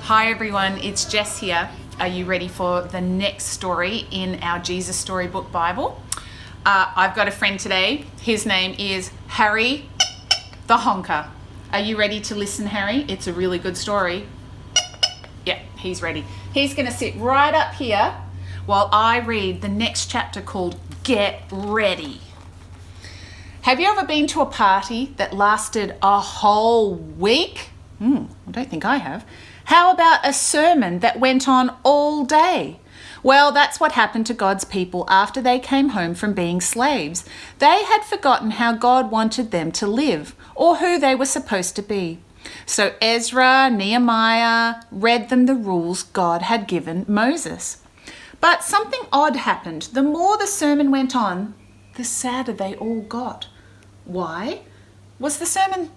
Hi everyone, it's Jess here. Are you ready for the next story in our Jesus Storybook Bible? I've got a friend today. His name is Harry the Honker. Are you ready to listen, Harry? It's a really good story. Yeah, he's ready. He's going to sit right up here while I read the next chapter called Get Ready. Have you ever been to a party that lasted a whole week? I don't think I have. How about a sermon that went on all day? Well, that's what happened to God's people after they came home from being slaves. They had forgotten how God wanted them to live or who they were supposed to be. So Ezra, Nehemiah read them the rules God had given Moses. But something odd happened. The more the sermon went on, the sadder they all got. Why? Was the sermon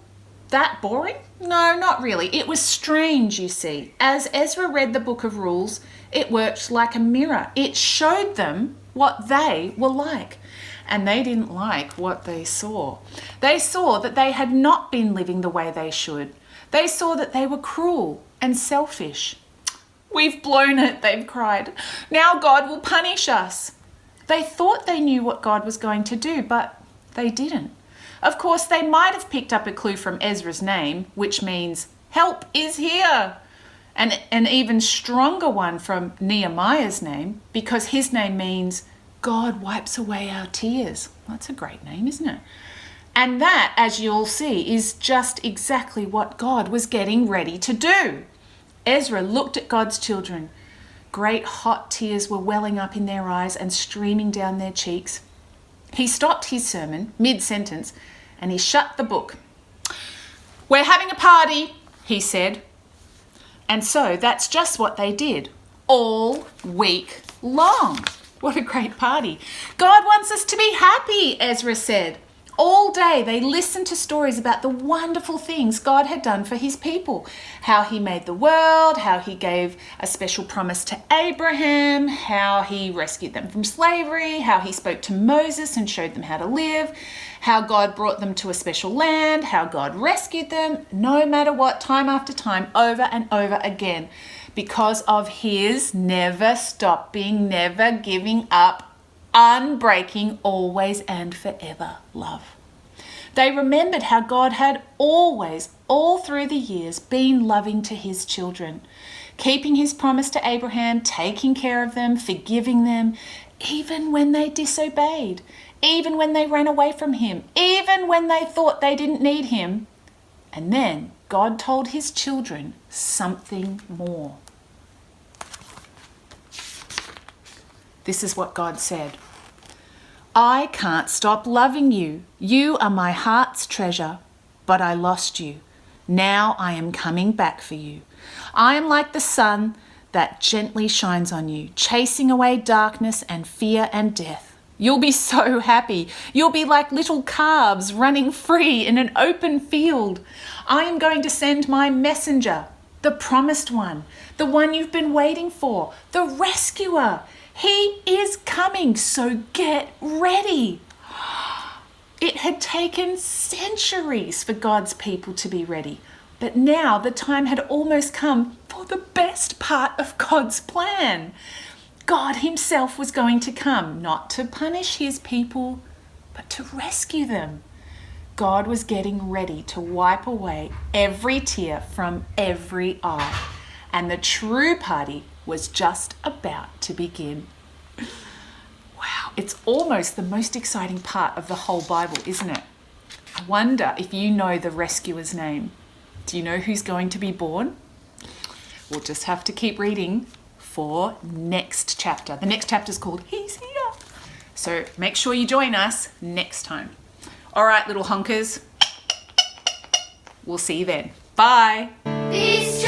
that boring? No, not really. It was strange, you see. As Ezra read the book of rules, it worked like a mirror. It showed them what they were like. And they didn't like what they saw. They saw that they had not been living the way they should. They saw that they were cruel and selfish. We've blown it, they've cried. Now God will punish us. They thought they knew what God was going to do, but they didn't. Of course, they might have picked up a clue from Ezra's name, which means help is here. And an even stronger one from Nehemiah's name, because his name means God wipes away our tears. That's a great name, isn't it? And that, as you'll see, is just exactly what God was getting ready to do. Ezra looked at God's children. Great hot tears were welling up in their eyes and streaming down their cheeks. He stopped his sermon mid-sentence and he shut the book. We're having a party, he said. And so that's just what they did all week long. What a great party. God wants us to be happy, Ezra said. All day they listened to stories about the wonderful things God had done for his people. How he made the world, how he gave a special promise to Abraham, how he rescued them from slavery, how he spoke to Moses and showed them how to live, how God brought them to a special land, how God rescued them, no matter what, time after time, over and over again, because of his never stopping, never giving up, unbreaking, always and forever love. They remembered how God had always, all through the years, been loving to his children, keeping his promise to Abraham, taking care of them, forgiving them, even when they disobeyed, even when they ran away from him, even when they thought they didn't need him. And then God told his children something more. This is what God said. I can't stop loving you. You are my heart's treasure, but I lost you. Now I am coming back for you. I am like the sun that gently shines on you, chasing away darkness and fear and death. You'll be so happy. You'll be like little calves running free in an open field. I am going to send my messenger, the promised one, the one you've been waiting for, the rescuer. He is coming, so get ready. It had taken centuries for God's people to be ready, but now the time had almost come for the best part of God's plan. God himself was going to come, not to punish his people, but to rescue them. God was getting ready to wipe away every tear from every eye, and the true party was just about to begin. Wow, it's almost the most exciting part of the whole Bible, isn't it? I wonder if you know the rescuer's name. Do you know who's going to be born? We'll just have to keep reading for next chapter. The next chapter is called He's Here. So make sure you join us next time. All right, little honkers. We'll see you then. Bye. Peace.